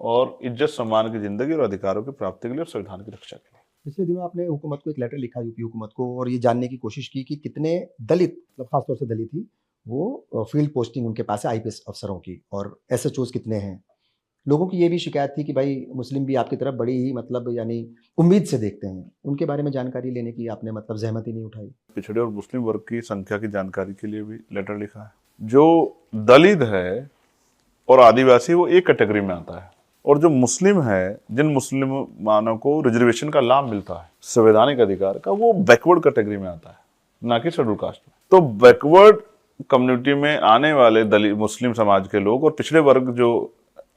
और इज्जत सम्मान की जिंदगी और अधिकारों की प्राप्ति के लिए और संविधान की रक्षा के लिए। पिछले दिनों आपने हुकूमत को एक लेटर लिखा, यूपी हुकूमत को, और ये जानने की कोशिश की कि कितने दलित, मतलब खासतौर से दलित ही, वो फील्ड पोस्टिंग उनके पास है आईपीएस अफसरों की, और एसएचओज कितने हैं। लोगों की ये भी शिकायत थी कि भाई मुस्लिम भी आपकी तरफ बड़ी ही, मतलब यानी उम्मीद से देखते हैं। उनके बारे में जानकारी लेने की आपने मतलब जहमत ही नहीं उठाई। पिछड़े और मुस्लिम वर्ग की संख्या की जानकारी के लिए भी लेटर लिखा है। जो दलित है और आदिवासी वो एक कैटेगरी में आता है, और जो मुस्लिम है, जिन मुस्लिमानों को रिजर्वेशन का लाभ मिलता है संवैधानिक अधिकार का, वो बैकवर्ड कैटेगरी में आता है, ना कि शेड्यूल कास्ट में। तो बैकवर्ड कम्युनिटी में आने वाले दलित मुस्लिम समाज के लोग और पिछड़े वर्ग जो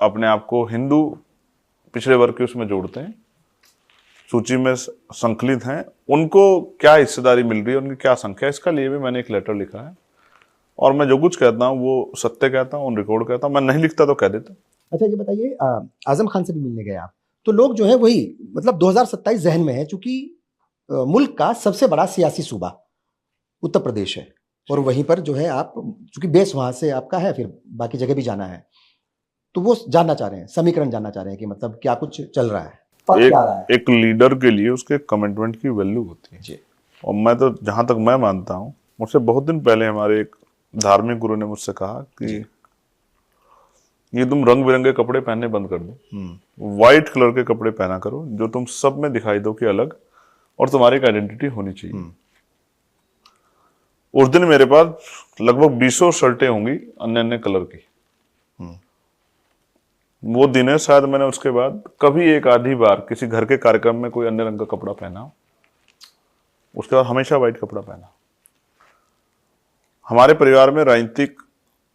अपने आप को हिंदू पिछड़े वर्ग के उसमें जोड़ते हैं, सूची में संकलित हैं उनको क्या हिस्सेदारी मिल रही है, उनकी क्या संख्या है, इसका लिए भी मैंने एक लेटर लिखा है। और मैं जो कुछ कहता हूँ वो सत्य कहता हूँ, ऑन रिकॉर्ड कहता हूँ, मैं नहीं लिखता तो कह देता। अच्छा ये बताइए, आजम खान से भी मिलने गए आप, तो लोग जो है वही मतलब 2027 जहन में है, चूंकि मुल्क का सबसे बड़ा सियासी सूबा उत्तर प्रदेश है और वहीं पर जो है आप, चूंकि बेस वहां से आपका है, फिर बाकी जगह भी जाना है, तो वो जानना चाह रहे हैं, समीकरण जानना चाह रहे हैं कि मतलब क्या कुछ चल रहा है, पक क्या रहा है। एक लीडर के लिए उसके कमिटमेंट की वैल्यू होती है जी। और मैं तो जहां तक मैं मानता हूँ, मुझसे बहुत दिन पहले हमारे एक धार्मिक गुरु ने मुझसे कहा कि ये तुम रंग बिरंगे कपड़े पहनने बंद कर दो, व्हाइट कलर के कपड़े पहना करो जो तुम सब में दिखाई दो कि अलग, और तुम्हारी एक आइडेंटिटी होनी चाहिए। उस दिन मेरे पास लगभग 20 शर्टें होंगी अन्य अन्य कलर की। वो दिन है, शायद मैंने उसके बाद कभी एक आधी बार किसी घर के कार्यक्रम में कोई अन्य रंग का कपड़ा पहना, उसके बाद हमेशा व्हाइट कपड़ा पहना। हमारे परिवार में राजनीतिक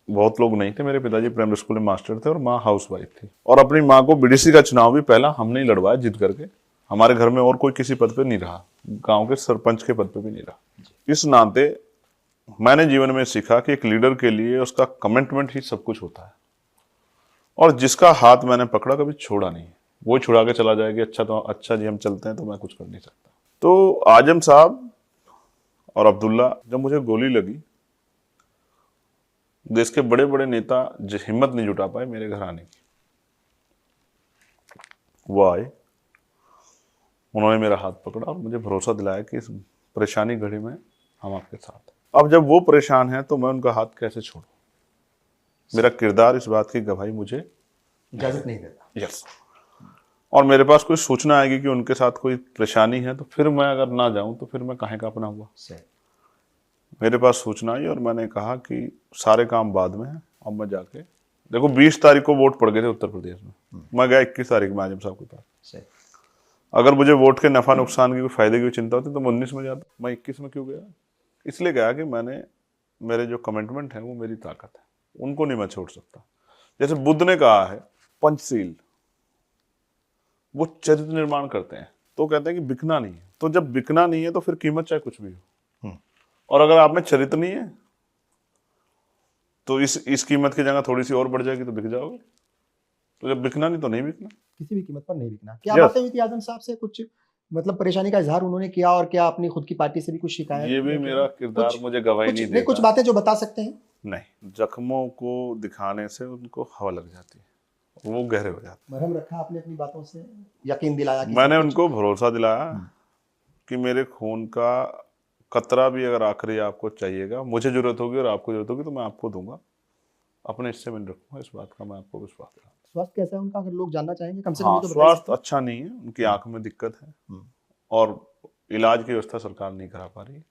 बहुत लोग नहीं थे, मेरे पिताजी प्राइमरी स्कूल में मास्टर थे और माँ हाउसवाइफ थी, और अपनी माँ को बीडीसी का चुनाव भी पहला हमने ही लड़वाया जीत करके। हमारे घर में और कोई किसी पद पे नहीं रहा, गांव के सरपंच के पद पे भी नहीं रहा। इस नाते मैंने जीवन में सीखा कि एक लीडर के लिए उसका कमिटमेंट ही सब कुछ होता है, और जिसका हाथ मैंने पकड़ा कभी छोड़ा नहीं, वो छुड़ा के चला जाएगा, अच्छा जी हम चलते हैं, तो मैं कुछ कर नहीं सकता। तो आजम साहब और अब्दुल्ला, जब मुझे गोली लगी, देश के बड़े बड़े नेता जो हिम्मत नहीं जुटा पाए मेरे घर आने की, वो आए, उन्होंने मेरा हाथ पकड़ा और मुझे भरोसा दिलाया कि इस परेशानी घड़ी में हम आपके साथ हैं। अब जब वो परेशान है तो मैं उनका हाथ कैसे छोड़ूं? मेरा किरदार इस बात की गवाही मुझे इजाजत नहीं देता। यस। और मेरे पास कोई सूचना आएगी कि उनके साथ कोई परेशानी है, तो फिर मैं अगर ना जाऊं तो फिर मैं काहे का अपना हुआ। मेरे पास सूचना आई और मैंने कहा कि सारे काम बाद में है, अब मैं जाके देखो 20 तारीख को वोट पड़ गए थे उत्तर प्रदेश में, मैं गया 21 तारीख में आजम साहब के पास। अगर मुझे वोट के नफा नुकसान की, कोई फायदे की चिंता होती तो मैं 19 में जाता, मैं 21 में क्यों गया? इसलिए गया कि मेरे जो कमिटमेंट है वो मेरी ताकत है, उनको नहीं मैं छोड़ सकता। जैसे बुद्ध ने कहा है पंचशील, वो चरित्र निर्माण करते हैं, तो कहते हैं कि बिकना नहीं है, तो जब बिकना नहीं है तो फिर कीमत चाहे कुछ भी हो, और अगर आप में चरित्र नहीं है तो इस कीमत की जगह थोड़ी सी और बढ़ जाएगी तो बिक जाओगे। तो जब बिकना नहीं तो नहीं बिकना, किसी भी कीमत पर नहीं बिकना। क्या बातें हुई थी आजम साहब से, कुछ मतलब परेशानी का इजहार उन्होंने किया, और क्या अपनी खुद की पार्टी से भी कुछ शिकायत? ये भी मेरा किरदार मुझे गवाही नहीं देता। कुछ बातें जो बता सकते हैं? नहीं, जख्मों को दिखाने से उनको हवा लग जाती है, वो गहरे हो जाते। मरहम रखा आपने अपनी बातों से, यकीन दिलाया, मैंने उनको भरोसा दिलाया कि मेरे खून का कतरा भी अगर आखिरी आपको चाहिएगा, मुझे जरूरत होगी और आपको जरूरत होगी तो मैं आपको दूंगा, अपने हिस्से में रखूंगा, इस बात का मैं आपको विश्वास दिलाता हूं। स्वास्थ्य कैसा है उनका, अगर लोग जानना चाहेंगे कम से कम? हाँ, स्वास्थ्य अच्छा नहीं है, उनकी आंख में दिक्कत है और इलाज की व्यवस्था सरकार नहीं करा पा रही।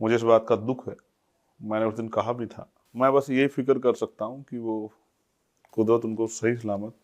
मुझे इस बात का दुख है, मैंने उस दिन कहा भी था, मैं बस यही फिक्र कर सकता हूँ कि वो कुदरत उनको सही सलामत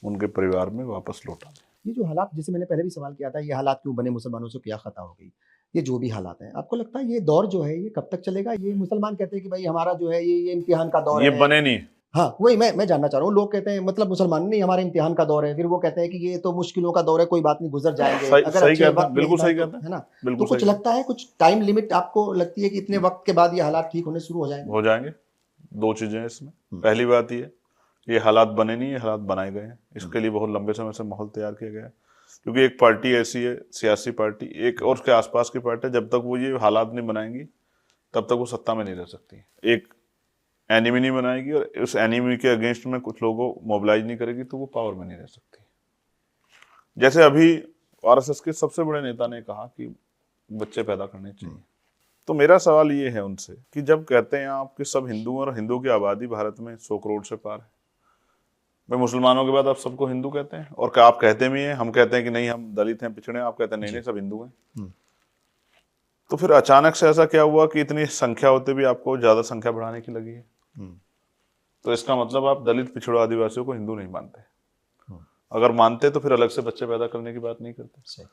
उनके परिवार में वापस लौटा दे। ये जो हालात, जैसे मैंने पहले भी सवाल किया था, ये हालात क्यों बने, मुसलमानों से क्या खता हो गई, ये जो भी हालात हैं, आपको लगता है ये दौर जो है ये कब तक चलेगा? ये मुसलमान कहते हैं कि भाई हमारा जो है ये इम्तिहान का दौर है, ये बने नहीं। हाँ वही मैं जानना चाह रहा हूँ। लोग कहते हैं मतलब मुसलमान नहीं, हमारे इम्तिहान का दौर है, फिर वो कहते हैं कि ये तो मुश्किलों का दौर है, कोई बात नहीं, गुजर जाएंगे। अगर सही अच्छे कहता वक्त बिल्कुल सही नहीं कहता है ना, बिल्कुल तो कुछ लगता है कुछ टाइम लिमिट आपको लगती है कि इतने वक्त के बाद ये हालात ठीक होने शुरू हो जाएंगे? दो चीजें इसमें, पहली बात ये हालात बने नहीं, ये हालात बनाए गए हैं। इसके लिए बहुत लंबे समय से माहौल तैयार किया गया है, क्योंकि एक पार्टी ऐसी है, सियासी पार्टी एक, और उसके आसपास की पार्टी, जब तक वो ये हालात नहीं बनाएंगी तब तक वो सत्ता में नहीं रह सकती। एक एनिमी नहीं बनाएगी और उस एनिमी के अगेंस्ट में कुछ लोगों को मोबिलाइज नहीं करेगी तो वो पावर में नहीं रह सकती। जैसे अभी आरएसएस के सबसे बड़े नेता ने कहा कि बच्चे पैदा करने चाहिए, तो मेरा सवाल ये है उनसे कि जब कहते हैं आप कि सब हिंदू और हिंदुओं की आबादी भारत में 100 करोड़ से पार है, भाई मुसलमानों के बाद आप सबको हिंदू कहते हैं, और क्या आप कहते भी हैं, हम कहते हैं कि नहीं हम दलित हैं, पिछड़े हैं, आप कहते हैं नहीं सब हिंदू हैं। तो फिर अचानक से ऐसा क्या हुआ कि इतनी संख्या होते भी आपको ज्यादा संख्या बढ़ाने की लगी है? तो इसका मतलब आप दलित, पिछड़ों, आदिवासियों को हिंदू नहीं मानते। अगर मानते तो फिर अलग से बच्चे पैदा करने की बात नहीं करते।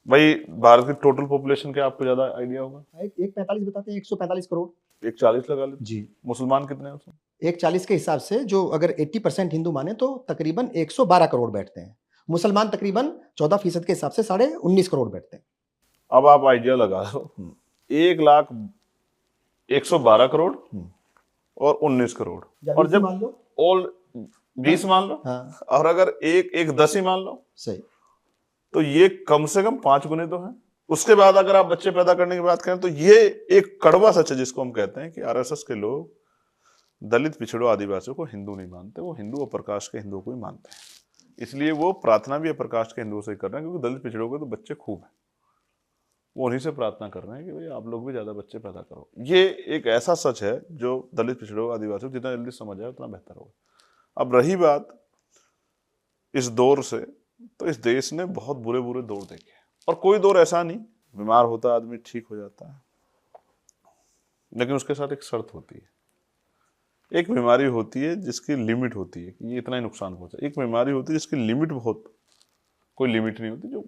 भाई भारत की टोटल पॉपुलेशन क्या आपको ज्यादा आइडिया होगा? एक 45 बताते हैं, 145 करोड़। एक 40 लगा लेते जी। मुसलमान कितने हैं उसमें? एक 40 के हिसाब से जो अगर 80% हिंदू माने तो तकरीबन 112 करोड़ बैठते हैं। मुसलमान तकरीबन 14% के हिसाब से 19.5 करोड़ बैठते हैं। अब आप आइडिया लगा लो, 1,112,00,000 और 19 करोड़, और जब मान लो ऑल 20 मान लो, हाँ और अगर एक 10 ही मान लो, सही, तो ये कम से कम 5 गुने तो है। उसके बाद अगर आप बच्चे पैदा करने की बात करें तो ये एक कड़वा सच है जिसको हम कहते हैं कि आरएसएस के लोग दलित पिछड़ों आदिवासियों को हिंदू नहीं मानते, वो हिंदू और प्रकाश के हिंदुओं को ही मानते हैं। इसलिए वो प्रार्थना भी प्रकाश के हिंदुओं से ही कर रहे हैं, क्योंकि दलित पिछड़ों के तो बच्चे खूब हैं, वो उन्हीं से प्रार्थना कर रहे हैं कि भाई आप लोग भी ज्यादा बच्चे पैदा करो। ये एक ऐसा सच है जो दलित पिछड़ों आदिवासियों जितना जल्दी समझ जाए उतना बेहतर होगा। अब रही बात इस दौर से, तो इस देश ने बहुत बुरे बुरे दौर देखे, और कोई दौर ऐसा नहीं, बीमार होता आदमी ठीक हो जाता है, लेकिन उसके साथ एक शर्त होती है। एक बीमारी होती है जिसकी लिमिट होती है कि ये इतना ही नुकसान पहुंचा, एक बीमारी होती है जिसकी लिमिट बहुत, कोई लिमिट नहीं होती, जो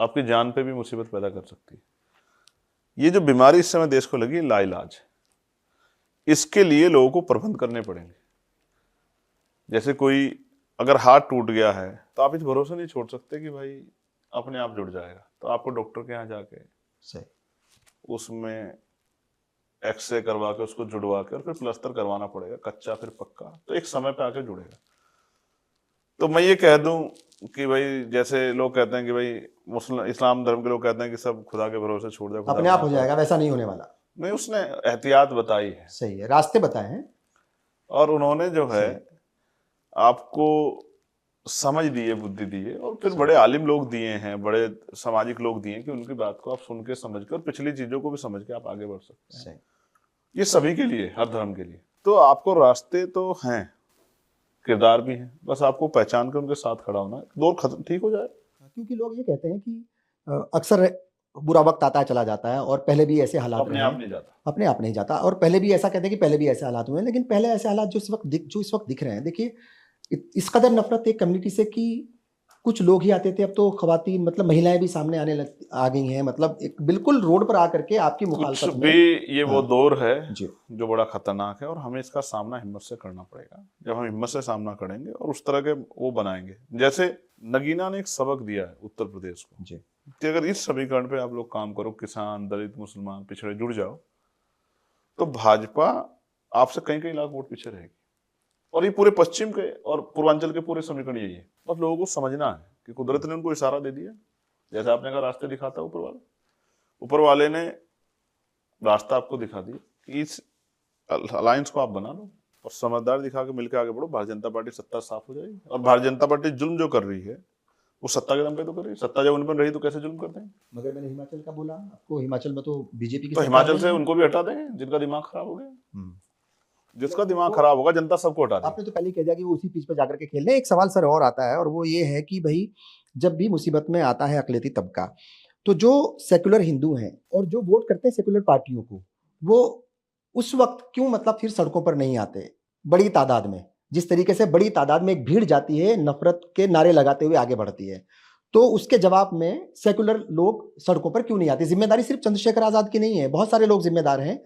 आपकी जान पे भी मुसीबत पैदा कर सकती है। ये जो बीमारी इस समय देश को लगी है लाइलाज, इसके लिए लोगों को प्रबंध करने पड़ेंगे। जैसे कोई अगर हाथ टूट गया है तो आप इस भरोसे नहीं छोड़ सकते कि भाई अपने आप जुड़ जाएगा, तो आपको डॉक्टर के यहाँ जाके सही, उसमें एक्सरे करवा के उसको जुड़वा के और फिर प्लास्टर करवाना पड़ेगा, कच्चा फिर पक्का, तो एक समय पे आके जुड़ेगा। तो मैं ये कह दूं कि भाई जैसे लोग कहते हैं कि भाई मुस्लिम इस्लाम धर्म के लोग कहते हैं कि सब खुदा के भरोसे छोड़ दे, खुदा अपने आप हो जाएगा, वैसा नहीं होने वाला। नहीं, उसने एहतियात बताई है, सही है, रास्ते बताए हैं, और उन्होंने जो है आपको समझ दी है, बुद्धि दी है, और फिर बड़े आलिम लोग दिए हैं, बड़े सामाजिक लोग दिए हैं कि उनकी बात को आप सुन के समझ कर पिछली चीजों को भी समझ के आप आगे बढ़ सकते हैं। सही, ये सभी के लिए, हर धर्म के लिए। तो आपको रास्ते तो हैं, किरदार भी हैं, बस आपको पहचान कर उनके साथ खड़ा होना है, दौर खत्म ठीक हो जाए। क्योंकि लोग ये कहते हैं कि अक्सर बुरा वक्त आता है चला जाता है, और पहले भी ऐसे हालात अपने रहे आप हैं, नहीं जाता। अपने आप नहीं जाता, और पहले भी ऐसा कहते हैं कि पहले भी ऐसे हालात हुए हैं, लेकिन पहले ऐसे हालात जो इस वक्त दिख रहे हैं, देखिए इस कदर नफरत एक कम्युनिटी से कि कुछ लोग ही आते थे, अब तो खवातीन मतलब महिलाएं भी सामने आ गई हैं, मतलब एक बिल्कुल रोड पर आकर के आपकी कुछ मुखालफत भी में। ये वो हाँ, दौर है जी, जो बड़ा खतरनाक है, और हमें इसका सामना हिम्मत से करना पड़ेगा। जब हम हिम्मत से सामना करेंगे और उस तरह के वो बनाएंगे, जैसे नगीना ने एक सबक दिया है उत्तर प्रदेश को जी, कि अगर इस समीकरण पे आप लोग काम करो, किसान, दलित, मुसलमान, पिछड़े जुड़ जाओ, तो भाजपा आपसे कई कई लाख वोट पीछे रहेगी। और ये पूरे पश्चिम के और पूर्वांचल के पूरे समीकरण यही है। बस लोगों को समझना है कि कुदरत ने उनको इशारा दे दिया, जैसे आपने कहा रास्ते दिखाता ऊपर वाले ने रास्ता आपको दिखा दिया कि इस अलायंस को आप बना लो और समझदार दिखा के मिलकर आगे बढ़ो, भारतीय जनता पार्टी सत्ता साफ हो जाएगी। और भारतीय जनता पार्टी जुल्म जो कर रही है वो सत्ता के दम पे तो कर रही है, सत्ता जब उन पर रही तो कैसे जुल्म करते हैं। मगर मैंने हिमाचल का बोला आपको, हिमाचल में तो बीजेपी की तो सरकार हिमाचल है। से उनको भी हटा देंगे जिनका दिमाग खराब हो गया। जिसका दिमाग खराब होगा जनता सबको हटा देगी। आपने तो पहले ही कह दिया कि वो उसी पिच पे जाकर के खेल रहे हैं। एक सवाल सर और आता है, और वो ये है कि भाई जब भी मुसीबत में आता है अकलियती तबका, तो जो सेकुलर हिंदू हैं और जो वोट करते हैं सेकुलर पार्टियों को, वो उस वक्त क्यों मतलब फिर सड़कों पर नहीं आते बड़ी तादाद में? जिस तरीके से बड़ी तादाद में एक भीड़ जाती है, नफरत के नारे लगाते हुए आगे बढ़ती है, तो उसके जवाब में सेकुलर लोग सड़कों पर क्यों नहीं आते? जिम्मेदारी सिर्फ चंद्रशेखर आजाद की नहीं है, बहुत सारे लोग जिम्मेदार हैं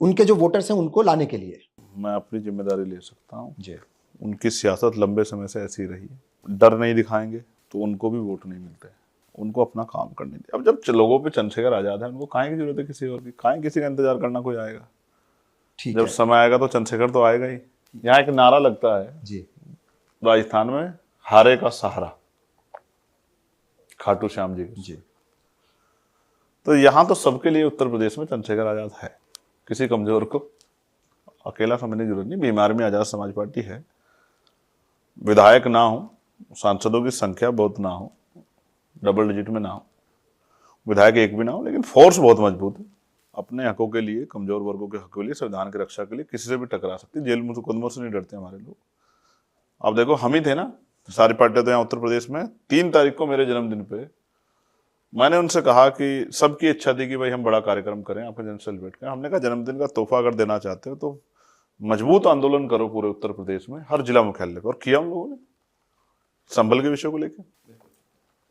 उनके जो वोटर्स हैं उनको लाने के लिए। मैं अपनी जिम्मेदारी ले सकता हूँ जी, उनकी सियासत लंबे समय से ऐसी रही है। डर नहीं दिखाएंगे तो उनको भी वोट नहीं मिलते, उनको अपना काम करने दे। अब जब लोगों पे चंद्रशेखर आजाद है, उनको काहे की जरूरत है किसी और की? काहे किसी का इंतजार करना कोई आएगा? ठीक जब है समय आएगा तो चंद्रशेखर तो आएगा ही। यहाँ एक नारा लगता है जी, राजस्थान में, हारे का सहारा, खाटू श्याम जी। जी, तो यहाँ तो सबके लिए उत्तर प्रदेश में चंद्रशेखर आजाद है। किसी कमजोर को अकेला समझने की जरूरत नहीं। बिहार में आजाद समाज पार्टी है, विधायक ना हो, सांसदों की संख्या बहुत ना हो, डबल डिजिट में ना हो, विधायक एक भी ना हो, लेकिन फोर्स बहुत मजबूत है। अपने हकों के लिए, कमजोर वर्गों के हकों के लिए, संविधान की रक्षा के लिए किसी से भी टकरा सकती है। जेल मुकदमों से नहीं डरते हमारे लोग। अब देखो हम ही थे ना, सारी पार्टियां तो यहाँ उत्तर प्रदेश में। 3 तारीख को मेरे जन्मदिन पे मैंने उनसे कहा कि सबकी इच्छा थी कि भाई हम बड़ा कार्यक्रम करें, आपका जन्म सेलिब्रेट करें। हमने कहा जन्मदिन का तोहफा अगर देना चाहते हो तो मजबूत आंदोलन करो पूरे उत्तर प्रदेश में, हर जिला मुख्यालय पर। और किया उन लोगों ने संभल के विषय को लेकर।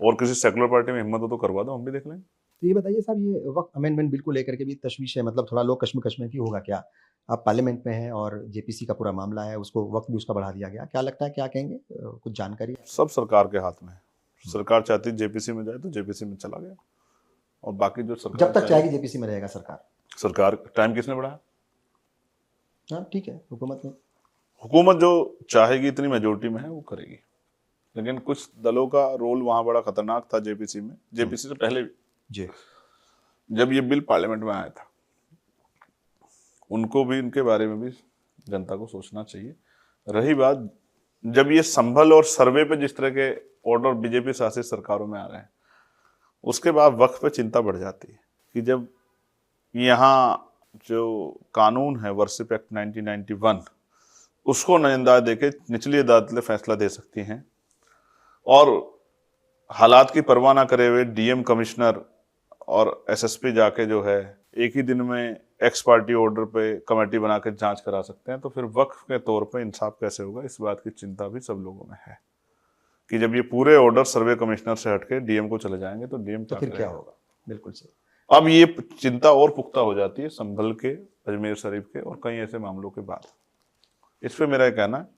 और किसी सेकुलर पार्टी में हिम्मत हो तो करवा दो, हम भी देख लेंगे। तो ये बताइए साहब, ये वक्त अमेंडमेंट बिल को लेकर के भी तशवीश है, मतलब थोड़ा लोग कश्मकश में कि होगा क्या? आप पार्लियामेंट में हैं और जेपीसी का पूरा मामला है, उसको वक्त भी उसका बढ़ा दिया गया, क्या लगता है, क्या कहेंगे, कुछ जानकारी? सब सरकार के हाथ में है। सरकार चाहती है जेपीसी में जाए तो जेपीसी में चला गया, और बाकी जो सरकार जब तक चाहेगी जेपीसी में रहेगा सरकार टाइम किसने बढ़ाया? हाँ ठीक है, हुकूमत में हुकूमत जो चाहेगी, इतनी मेजोरिटी में है, वो करेगी। लेकिन कुछ दलों का रोल वहां बड़ा खतरनाक था जेपीसी में, जेपीसी से पहले भी जी। जब ये बिल पार्लियामेंट में आया था, उनको भी इनके बारे में भी जनता को सोचना चाहिए। रही बात, जब ये संभल और सर्वे पे जिस तरह के ऑर्डर बीजेपी शासित सरकारों में आ रहे हैं, उसके बाद वक्फ पे चिंता बढ़ जाती है कि जब यहाँ जो कानून है वर्शिप एक्ट 1991, उसको नजरअंदाज देके निचली अदालतें फैसला दे सकती हैं, और हालात की परवाह ना करे हुए डीएम कमिश्नर और एसएसपी जाके जो है एक ही दिन में एक्स पार्टी ऑर्डर पे कमेटी बना के जांच करा सकते हैं, तो फिर वक्फ के तौर पे इंसाफ कैसे होगा? इस बात की चिंता भी सब लोगों में है कि जब ये पूरे ऑर्डर सर्वे कमिश्नर से हटके डीएम को चले जाएंगे तो डीएम तो फिर क्या होगा? बिल्कुल सही। अब ये चिंता और पुख्ता हो जाती है संभल के, अजमेर शरीफ के और कई ऐसे मामलों के बाद। इस पे मेरा कहना है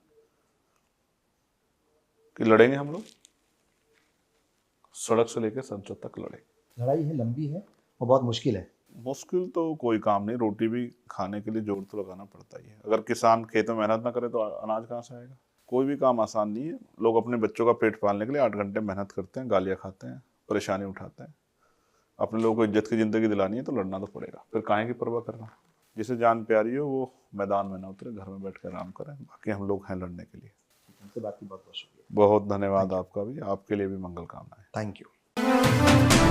कि लड़ेंगे हम लोग, सड़क से लेकर संसद तक लड़ेंगे। लड़ाई है, लंबी है और बहुत मुश्किल है। मुश्किल तो कोई काम नहीं, रोटी भी खाने के लिए जोर तो लगाना पड़ता ही है। अगर किसान खेत में मेहनत ना करे तो अनाज कहाँ से आएगा? कोई भी काम आसान नहीं है। लोग अपने बच्चों का पेट पालने के लिए 8 घंटे मेहनत करते हैं, गालियाँ खाते हैं, परेशानी उठाते हैं। अपने लोगों को इज्जत की ज़िंदगी दिलानी है तो लड़ना तो पड़ेगा। फिर काहे की परवाह करना? जिसे जान प्यारी हो वो मैदान में ना उतरे, घर में बैठ कर आराम करें। बाकी हम लोग हैं लड़ने के लिए। हमसे बात की बहुत बहुत शुक्रिया। बहुत धन्यवाद आपका भी, आपके लिए भी मंगल कामनाएं। Thank you.